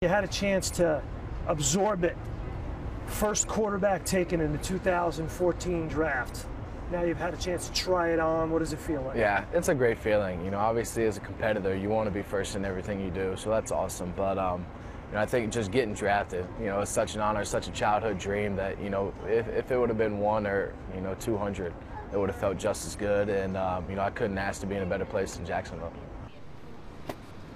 You had a chance to absorb it. First quarterback taken in the 2014 draft. Now you've had a chance to try it on. What does it feel like? Yeah, it's a great feeling. You know, obviously as a competitor, you want to be first in everything you do, so that's awesome. But you know, I think just getting drafted, you know, it's such an honor, such a childhood dream that, you know, if it would have been 1 or, you know, 200, it would have felt just as good. And you know, I couldn't ask to be in a better place than Jacksonville.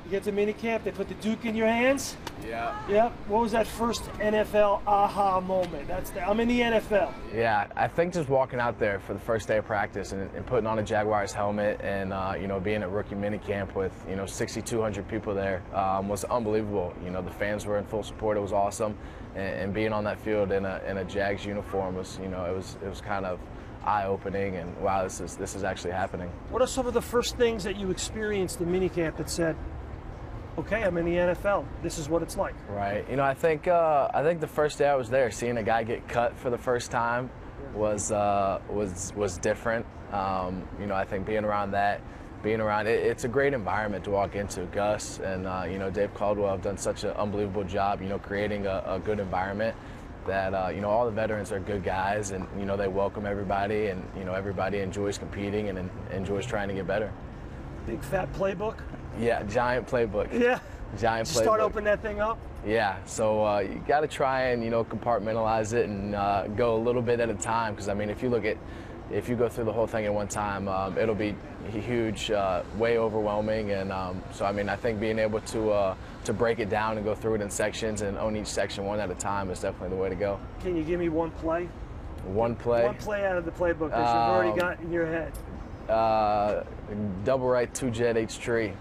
You get to minicamp, they put the Duke in your hands? Yeah. Yep. What was that first NFL aha moment? I'm in the NFL. Yeah, I think just walking out there for the first day of practice and putting on a Jaguars helmet and, you know, being at rookie minicamp with, you know, 6,200 people there was unbelievable. You know, the fans were in full support. It was awesome. And being on that field in a Jags uniform was, you know, it was kind of eye-opening, and wow, this is actually happening. What are some of the first things that you experienced in minicamp that said, okay, I'm in the NFL. This is what it's like. Right. You know, I think the first day I was there, seeing a guy get cut for the first time was different. You know, I think being around it's a great environment to walk into. Gus and you know, Dave Caldwell have done such an unbelievable job, you know, creating a good environment that you know, all the veterans are good guys, and you know, they welcome everybody, and you know, everybody enjoys competing and enjoys trying to get better. Big fat playbook. Yeah, giant playbook. Yeah. Giant playbook. Start opening that thing up. Yeah, so you got to try and, you know, compartmentalize it and go a little bit at a time, because I mean, if you go through the whole thing at one time, it'll be huge, way overwhelming, and so I mean, I think being able to break it down and go through it in sections and own each section one at a time is definitely the way to go. Can you give me one play? One play? One play out of the playbook that you've already got in your head. Double right 2-jet H3.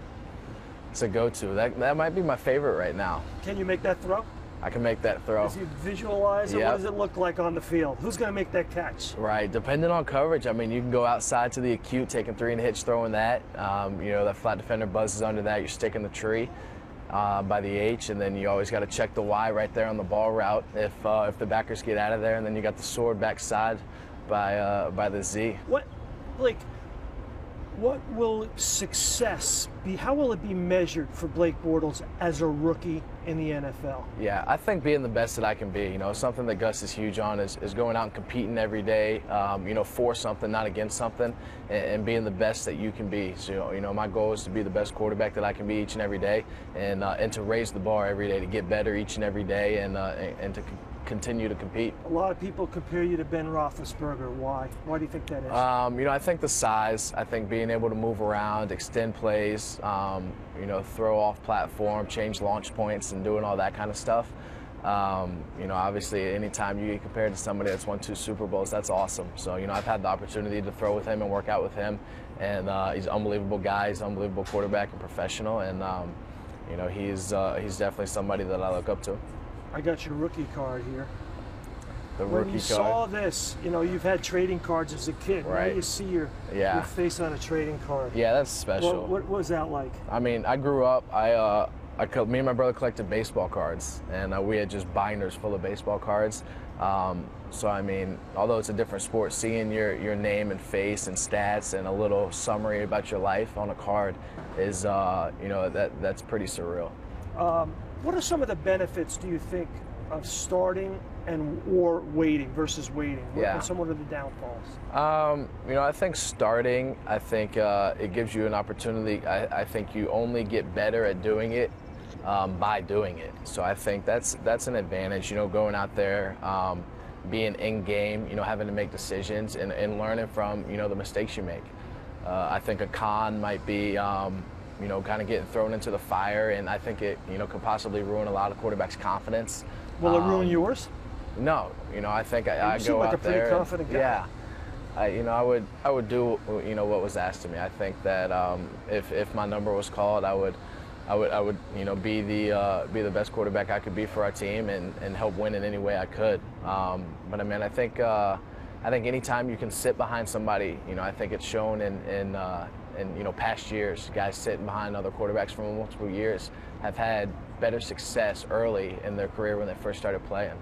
It's a go-to. That might be my favorite right now. Can you make that throw? I can make that throw. As you visualize it, Yep. What does it look like on the field? Who's going to make that catch? Right, depending on coverage. I mean, you can go outside to the acute, taking 3 and a hitch, throwing that. You know, that flat defender buzzes under that. You're sticking the tree by the H, and then you always got to check the Y right there on the ball route if the backers get out of there, and then you got the sword backside by the Z. What will success be? How will it be measured for Blake Bortles as a rookie in the NFL? Yeah, I think being the best that I can be. You know, something that Gus is huge on is going out and competing every day, you know, for something, not against something, and being the best that you can be. So, you know, my goal is to be the best quarterback that I can be each and every day, and to raise the bar every day, to get better each and every day, and to continue to compete. A lot of people compare you to Ben Roethlisberger. Why? Why do you think that is? You know, I think the size. I think being able to move around, extend plays, you know, throw off platform, change launch points, and doing all that kind of stuff. You know, obviously, anytime you get compared to somebody that's won 2 Super Bowls, that's awesome. So, you know, I've had the opportunity to throw with him and work out with him, and he's an unbelievable guy. He's an unbelievable quarterback and professional, and you know, he's definitely somebody that I look up to. I got your rookie card here. The when rookie you card. saw this, you know, you've had trading cards as a kid. Right. Now you see your face on a trading card. Yeah, that's special. What was that like? I mean, I grew up, me and my brother collected baseball cards, and we had just binders full of baseball cards. So, I mean, although it's a different sport, seeing your name and face and stats and a little summary about your life on a card is, you know, that's pretty surreal. What are some of the benefits, do you think, of starting or waiting versus waiting? Yeah. What are the downfalls? You know, I think starting, it gives you an opportunity. I think you only get better at doing it by doing it. So I think that's an advantage, you know, going out there, being in game, you know, having to make decisions and learning from, you know, the mistakes you make. I think a con might be, you know, kind of getting thrown into the fire, and I think it, you know, could possibly ruin a lot of quarterbacks' confidence. Will it ruin yours? No, you know, I think I seem go like out a pretty there. Confident guy. Yeah, you know, I would do, you know, what was asked of me. I think that if my number was called, I would, you know, be the best quarterback I could be for our team and help win in any way I could. But I mean, I think anytime you can sit behind somebody, you know, I think it's shown in you know, past years, guys sitting behind other quarterbacks for multiple years have had better success early in their career when they first started playing.